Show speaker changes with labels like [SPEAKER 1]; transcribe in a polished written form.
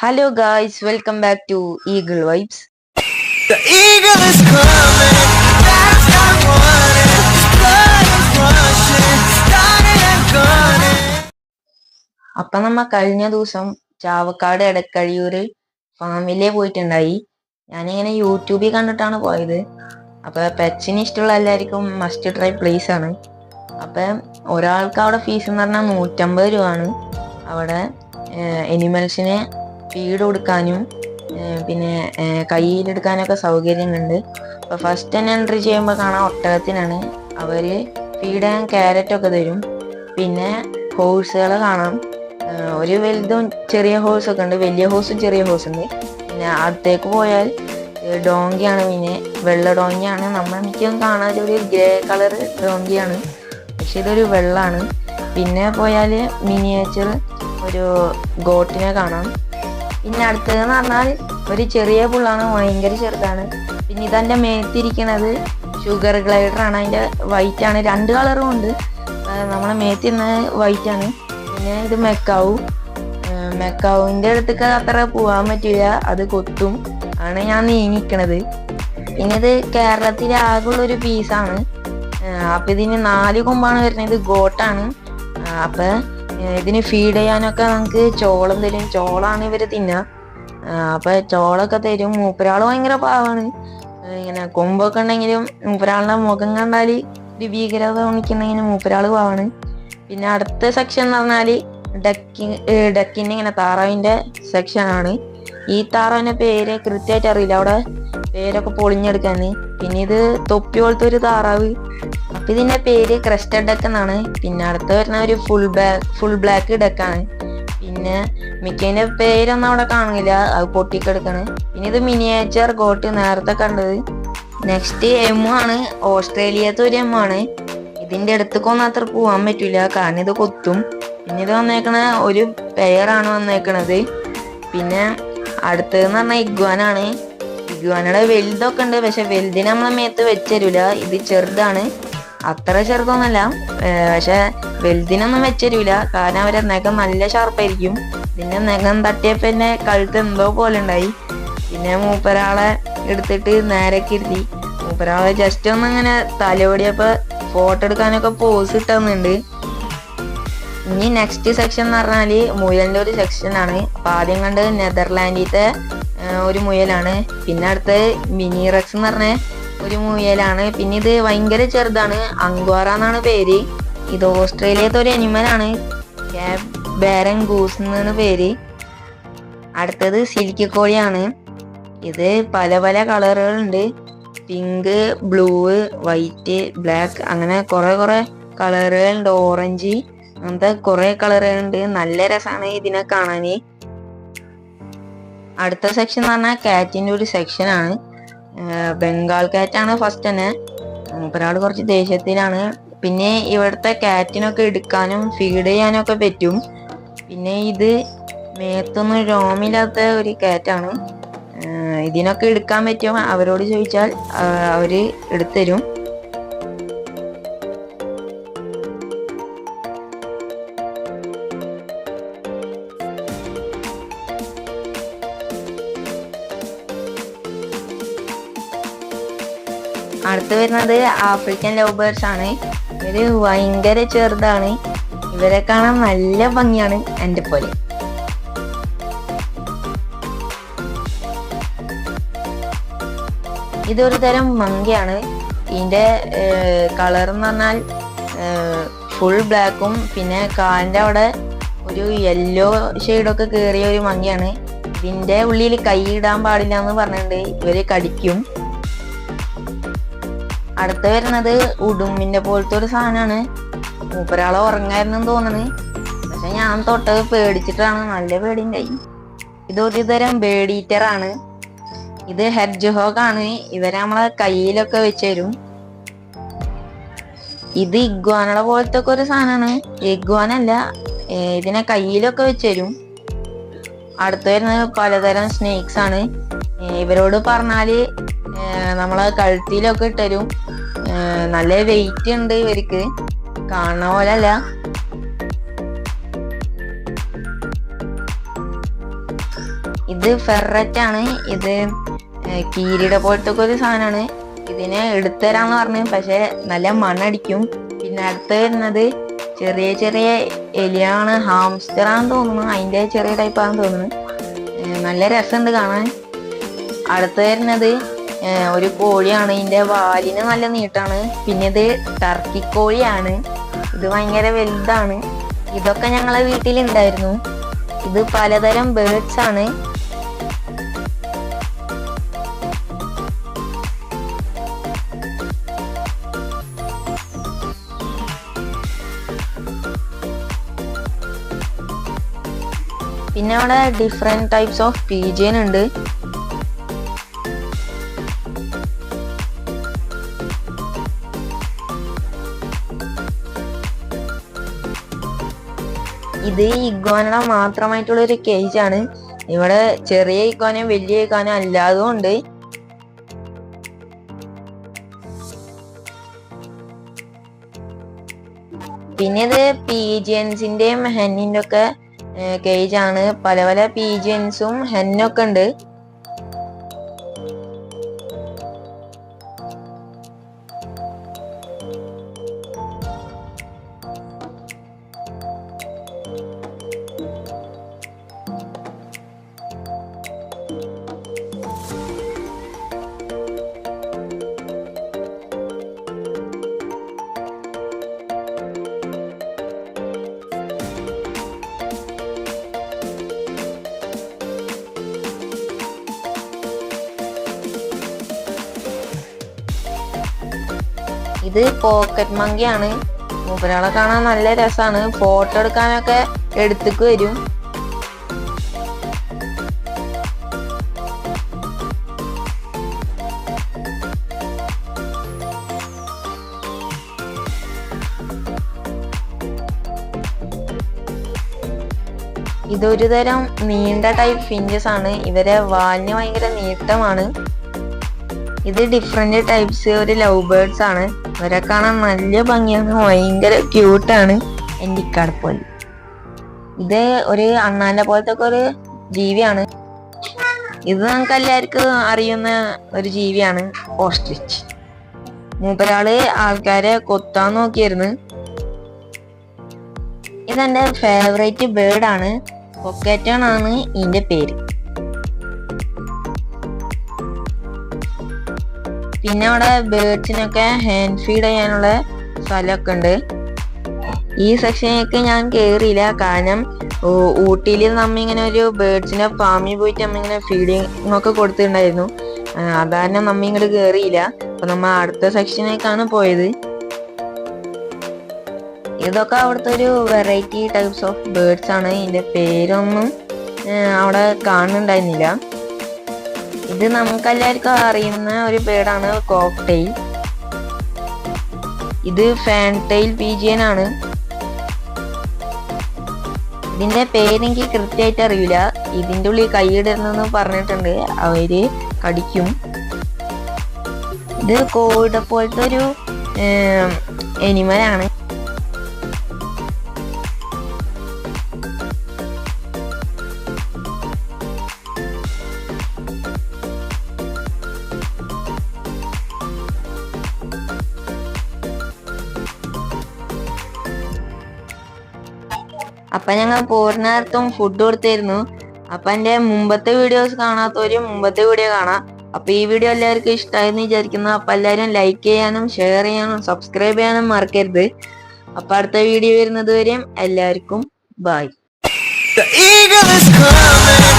[SPEAKER 1] Hello guys, welcome back to Eagle Vibes.
[SPEAKER 2] The eagle is coming, that's not running. Blood is rushing, starting and gunning.
[SPEAKER 1] അപ്പൊ കഴിഞ്ഞ ദിവസം ചാവക്കാട് എടക്കഴിയൂര് ഫാമിലേ പോയിട്ടുണ്ടായി. ഞാനിങ്ങനെ യൂട്യൂബിൽ കണ്ടിട്ടാണ് പോയത്. അപ്പൊ പെറ്റ്സിന് ഇഷ്ടമുള്ള എല്ലാവർക്കും മസ്റ്റ് ട്രൈ പ്ലേസ് ആണ്. അപ്പൊ ഒരാൾക്ക് അവിടെ ഫീസ് എന്ന് പറഞ്ഞാൽ 150 രൂപയാണ്. അവിടെ എനിമൽസിനെ ഫീഡ് കൊടുക്കാനും പിന്നെ കയ്യിലെടുക്കാനൊക്കെ സൗകര്യങ്ങളുണ്ട്. അപ്പോൾ ഫസ്റ്റ് തന്നെ എൻട്രി ചെയ്യുമ്പോൾ കാണാം ഒട്ടകത്തിനാണ്. അവർ ഫീഡ് ചെയ്യാൻ ക്യാരറ്റൊക്കെ തരും. പിന്നെ ഹോഴ്സുകളെ കാണാം. ഒരു വലുതും ചെറിയ ഹോഴ്സൊക്കെ ഉണ്ട്, വലിയ ഹോഴ്സും ചെറിയ ഹോഴ്സ് ഉണ്ട്. പിന്നെ അടുത്തേക്ക് പോയാൽ ഡോങ്കിയാണ്, പിന്നെ വെള്ള ഡോങ്കിയാണ്. നമ്മൾ മിക്കതും കാണാൻ ഒരു ഗ്രേ കളർ ഡോങ്കിയാണ്, പക്ഷെ ഇതൊരു വെള്ളമാണ്. പിന്നെ പോയാൽ മിനിയേച്ചർ ഒരു ഗോട്ടിനെ കാണാം. പിന്നെ അടുത്തതെന്ന് പറഞ്ഞാൽ ഒരു ചെറിയ പുള്ളാണ്, ഭയങ്കര ചെറുതാണ്. പിന്നെ ഇതെൻ്റെ മേത്തിരിക്കണത് ഷുഗർ ഗ്ലൈഡറാണ്. അതിൻ്റെ വൈറ്റ് ആണ്, 2 കളറും ഉണ്ട്. നമ്മളെ മേത്തിരുന്നത് വൈറ്റ് ആണ്. പിന്നെ ഇത് മെക്കാവിൻ്റെ അടുത്തേക്ക് അത്ര പോകാൻ പറ്റില്ല, അത് കൊത്തും, ആണ് ഞാൻ നീങ്ങിക്കണത്. പിന്നെ ഇത് കേരളത്തിലെ ആകെയുള്ളൊരു പീസാണ്. അപ്പം ഇതിന് 4 കൊമ്പാണ് വരുന്നത്. ഇത് ഗോട്ടാണ്. അപ്പം ഇതിന് ഫീഡ് ചെയ്യാനൊക്കെ നമുക്ക് ചോളം തരും. ചോളാണ് ഇവർ തിന്നുക. അപ്പം ചോളൊക്കെ തരും. മൂപ്പരാൾ ഭയങ്കര പാവാണ്. ഇങ്ങനെ കൊമ്പൊക്കെ ഉണ്ടെങ്കിലും മൂപ്പരാളുടെ മുഖം കണ്ടാൽ ഒരു ഭീകരത തോന്നിക്കുന്നെങ്കിലും മൂപ്പരാൾ പാവാണ്. പിന്നെ അടുത്ത സെക്ഷൻ എന്ന് പറഞ്ഞാൽ ഡക്കിൻ്റെ ഇങ്ങനെ താറാവിൻ്റെ സെക്ഷനാണ്. ഈ താറാവിൻ്റെ പേര് കൃത്യമായിട്ട് അറിയില്ല, അവിടെ പേരൊക്കെ പൊളിഞ്ഞെടുക്കാൻ. പിന്നെ ഇത് തൊപ്പി പോലത്തെ ഒരു താറാവ്. അപ്പം ഇതിൻ്റെ പേര് ക്രസ്റ്റഡ് ഡക്ക് എന്നാണ്. പിന്നെ അടുത്ത് വരുന്ന ഒരു ഫുൾ ബ്ലാക്ക് ഡക്കാണ്. പിന്നെ മിക്കതിൻ്റെ പേരൊന്നും അവിടെ കാണില്ല, അത് പൊട്ടിക്കെടുക്കാണ്. പിന്നെ ഇത് മിനിയേച്ചർ ഗോട്ട്, നേരത്തെ കണ്ടത്. നെക്സ്റ്റ് എമ്മു ആണ്, ഓസ്ട്രേലിയത്തെ ഒരു എമ്മാണ്. ഇതിൻ്റെ അടുത്തേക്കൊന്നും അത്ര പോകാൻ പറ്റില്ല, കാരണം ഇത് കൊത്തും. പിന്നെ ഇത് വന്നേക്കണ ഒരു പെയറാണ് വന്നേക്കണത്. പിന്നെ അടുത്തതെന്ന് പറഞ്ഞാൽ ഇഗ്വാനാണ്. ഇഗ്വാനയുടെ വലുതൊക്കെ ഉണ്ട്, പക്ഷെ വലുതിനെ നമ്മളെ മേത്ത് വെച്ചരില്ല. ഇത് ചെറുതാണ്, അത്ര ചെറുതൊന്നുമല്ല, പക്ഷെ വലുതിനൊന്നും വെച്ചരില്ല, കാരണം അവരെ നഖം നല്ല ഷാർപ്പായിരിക്കും. ഇതിൻ്റെ നഖം തട്ടിയപ്പോൾ എൻ്റെ കഴുത്ത് എന്തോ പോലെ ഉണ്ടായി. പിന്നെ മൂപ്പരാളെ എടുത്തിട്ട് നേരൊക്കെ ഇരുത്തി. മൂപ്പരാളെ ജസ്റ്റ് ഒന്ന് ഇങ്ങനെ തലോടിയപ്പോൾ ഫോട്ടോ എടുക്കാനൊക്കെ പോസ് ഇട്ടുന്നുണ്ട്. ഇനി നെക്സ്റ്റ് സെക്ഷൻ എന്ന് പറഞ്ഞാൽ മുയലിൻ്റെ ഒരു സെക്ഷനാണ്. അപ്പം ആദ്യം കണ്ട് നെതർലാൻഡിലത്തെ ഒരു മുയലാണ്. പിന്നെ അടുത്ത് മിനി റെക്സ് എന്ന് പറഞ്ഞ ഒരു മുയലാണ്. പിന്നെ ഇത് ഭയങ്കര ചെറുതാണ്, അങ്ക്വാറ എന്നാണ് പേര്. ഇത് ഓസ്ട്രേലിയത്തെ ഒരു അനിമലാണ്, ക്യാപ് ബാരൻ ഗൂസ് എന്നാണ് പേര്. അടുത്തത് സിൽക്കി കോഴിയാണ്. ഇത് പല പല കളറുകളുണ്ട്, പിങ്ക്, ബ്ലൂ, വൈറ്റ്, ബ്ലാക്ക്, അങ്ങനെ കുറെ കളറുകളുണ്ട്. ഓറഞ്ച്, അങ്ങനത്തെ കുറെ കളറുകളുണ്ട്. നല്ല രസമാണ് ഇതിനെ കാണാൻ. അടുത്ത സെക്ഷൻ എന്ന് പറഞ്ഞാൽ കാറ്റിൻ്റെ ഒരു സെക്ഷനാണ്. ബംഗാൾ കാറ്റാണ് ഫസ്റ്റ് തന്നെ. ഒരാൾ കുറച്ച് ദേഷ്യത്തിലാണ്. പിന്നെ ഇവിടുത്തെ കാറ്റിനൊക്കെ എടുക്കാനും ഫീഡ് ചെയ്യാനും ഒക്കെ പറ്റും. പിന്നെ ഇത് മേത്തൊന്നും രോമില്ലാത്ത ഒരു കാറ്റാണ്. ഇതിനൊക്കെ എടുക്കാൻ പറ്റും, അവരോട് ചോദിച്ചാൽ അവർ എടുത്തരും. അടുത്ത് വരുന്നത് ആഫ്രിക്കൻ ലവ് ബേർഡ്സ് ആണ്. ഇവര് ഭയങ്കര ചെറുതാണ്, ഇവരെ കാണാൻ നല്ല ഭംഗിയാണ് എൻ്റെ പോലെ. ഇതൊരു തരം മങ്കയാണ്. ഇതിൻ്റെ കളർ എന്ന് പറഞ്ഞാൽ ഫുൾ ബ്ലാക്കും, പിന്നെ കാലിൻ്റെ അവിടെ ഒരു യെല്ലോ ഷെയ്ഡൊക്കെ കയറിയ ഒരു മങ്കയാണ്. ഇതിൻ്റെ ഉള്ളിൽ കൈ ഇടാൻ പാടില്ല എന്ന് പറഞ്ഞിട്ടുണ്ട്, ഇവര് കടിക്കും. അടുത്ത് വരുന്നത് ഉടുമ്പിന്റെ പോലത്തെ ഒരു സാധനമാണ്. മൂപ്പരാളെ ഉറങ്ങായിരുന്നു തോന്നണ്, പക്ഷെ ഞാൻ തൊട്ടത് പേടിച്ചിട്ടാണ്, നല്ല പേടിണ്ടായി. ഇതൊരു തരം ബേർഡ് ഈറ്റർ ആണ്. ഇത് ഹെഡ്ജ് ആണ്. ഇവരെ നമ്മളെ കയ്യിലൊക്കെ വെച്ച് തരും. ഇത് ഇഗ്വാനയുടെ പോലത്തെ ഒക്കെ ഒരു സാധനമാണ്. ഇഗ്വാനല്ല, ഇതിനെ കയ്യിലൊക്കെ വെച്ച് തരും. അടുത്ത് വരുന്നത് പലതരം സ്നേക്സ് ആണ്. ഇവരോട് പറഞ്ഞാല് നമ്മളെ കഴുത്തിലൊക്കെ ഇട്ടരും. നല്ല വെയിറ്റ് ഉണ്ട് ഇവർക്ക്, കാണുന്ന പോലെ അല്ല. ഇത് ഫെററ്റ് ആണ്. ഇത് കീരിയുടെ പോലത്തെ ഒരു സാധനമാണ്. ഇതിനെ എടുത്തരാന്ന് പറഞ്ഞു, പക്ഷെ നല്ല മണ്ണടിക്കും. പിന്നെ അടുത്ത് വരുന്നത് ചെറിയ ചെറിയ എലിയാണ്, ഹാംസ്റ്റർ ആണെന്ന് തോന്നുന്നു. അതിന്റെ ചെറിയ ടൈപ്പ് ആണെന്ന് തോന്നുന്നു. നല്ല രസമുണ്ട് കാണാൻ. അടുത്ത് വരുന്നത് ഒരു കോഴിയാണ്. ഇതിന്റെ വാലിന് നല്ല നീട്ടാണ്. പിന്നെ ഇത് ടർക്കി കോഴിയാണ്. ഇത് ഭയങ്കര വലുതാണ്. ഇതൊക്കെ ഞങ്ങളെ വീട്ടിലുണ്ടായിരുന്നു. ഇത് പലതരം ബേർഡ്സ് ആണ്. പിന്നെ അവിടെ ഡിഫറെന്റ് ടൈപ്സ് ഓഫ് പീജിയൻ ഉണ്ട്. ഇത് ഇഗ്വാനയുടെ മാത്രമായിട്ടുള്ള ഒരു കേജ് ആണ്. ഇവിടെ ചെറിയ ഇഗ്വാനയും വലിയ ഇഗ്വാനയും അല്ലാതും ഉണ്ട്. പിന്നെ ഇത് പീജിയൻസിന്റെയും ഹെന്നിന്റെ ഒക്കെ കേജ് ആണ്. പല പല പീജിയൻസും ഹെന്നൊക്കെ ഉണ്ട്. ഇത് പോക്കറ്റ് മങ്കിയാണ്. മൂപ്പരാളെ കാണാൻ നല്ല രസാണ്. ഫോട്ടോ എടുക്കാനൊക്കെ എടുത്തേക്ക് വരും. ഇതൊരു തരം നീണ്ട ടൈപ്പ് ഫിഞ്ചസ് ആണ്. ഇവരെ വാലിന് ഭയങ്കര നീട്ടമാണ്. ഇത് ഡിഫറെന്റ് ടൈപ്സ് ഒരു ലവ് ബേർഡ്സ് ആണ്. ഇവരെ കാണാൻ നല്ല ഭംഗിയാണ്, ഭയങ്കര ക്യൂട്ടാണ്. എൻ്റെ ഇക്കാടെ പോലെ. ഇത് ഒരു അണ്ണാന്റെ പോലത്തെ ഒക്കെ ഒരു ജീവിയാണ്. ഇത് നമുക്ക് എല്ലാവർക്കും അറിയുന്ന ഒരു ജീവിയാണ്, ഓസ്ട്രിച്ച്. മൂപ്പരാള് ആൾക്കാരെ കൊത്താൻ നോക്കിയായിരുന്നു. ഇതെന്റെ ഫേവറേറ്റ് ബേർഡ് ആണ്. പൊക്കറ്റൺ ആണ് ഇതിന്റെ പേര്. പിന്നെ അവിടെ ബേർഡ്സിനൊക്കെ ഹാൻഡ് ഫീഡ് ചെയ്യാനുള്ള സ്ഥലമൊക്കെ ഉണ്ട്. ഈ സെക്ഷനൊക്കെ ഞാൻ കേറിയില്ല, കാരണം ഊട്ടിയിൽ നമ്മ ഇങ്ങനെ ഒരു ബേർഡ്സിനെ ഫാമിൽ പോയിട്ട് നമ്മ ഇങ്ങനെ ഫീഡിങ് ഒക്കെ കൊടുത്തിട്ടുണ്ടായിരുന്നു. അതാണ് നമ്മ ഇങ്ങോട്ട് കേറിയില്ല. അപ്പൊ നമ്മ അടുത്ത സെക്ഷനേക്കാണ് പോയത്. ഇതൊക്കെ അവിടുത്തെ ഒരു വെറൈറ്റി ടൈപ്സ് ഓഫ് ബേർഡ്സ് ആണ്. ഇതിന്റെ പേരൊന്നും അവിടെ കാണുന്നുണ്ടായിരുന്നില്ല. ഇത് നമുക്കെല്ലാവർക്കും അറിയുന്ന ഒരു ബേർഡാണ് കോക്ടെയിൽ. ഇത് ഫാൻടെയിൽ പീജിയൻ ആണ്. ഇതിന്റെ പേരെനിക്ക് കൃത്യമായിട്ട് അറിയില്ല. ഇതിന്റെ ഉള്ളിൽ കൈയിടരുന്നെന്ന് പറഞ്ഞിട്ടുണ്ട്, അവര് കടിക്കും. ഇത് കോഴിയുടെ പോലത്തെ ഒരു എനിമലാണ്. അപ്പൊ ഞങ്ങൾ പൂർണ്ണാർത്ഥം ഫുഡ് കൊടുത്തിരുന്നു. അപ്പൊ എന്റെ മുമ്പത്തെ വീഡിയോസ് കാണാത്തവരും മുമ്പത്തെ വീഡിയോ കാണാം. അപ്പൊ ഈ വീഡിയോ എല്ലാവർക്കും ഇഷ്ടമായെന്ന് വിചാരിക്കുന്നു. അപ്പൊ എല്ലാവരും ലൈക്ക് ചെയ്യാനും ഷെയർ ചെയ്യാനും സബ്സ്ക്രൈബ് ചെയ്യാനും മറക്കരുത്. അപ്പൊ അടുത്ത വീഡിയോ വരുന്നത് വരെയും എല്ലാവർക്കും by.
[SPEAKER 2] The eagle is coming.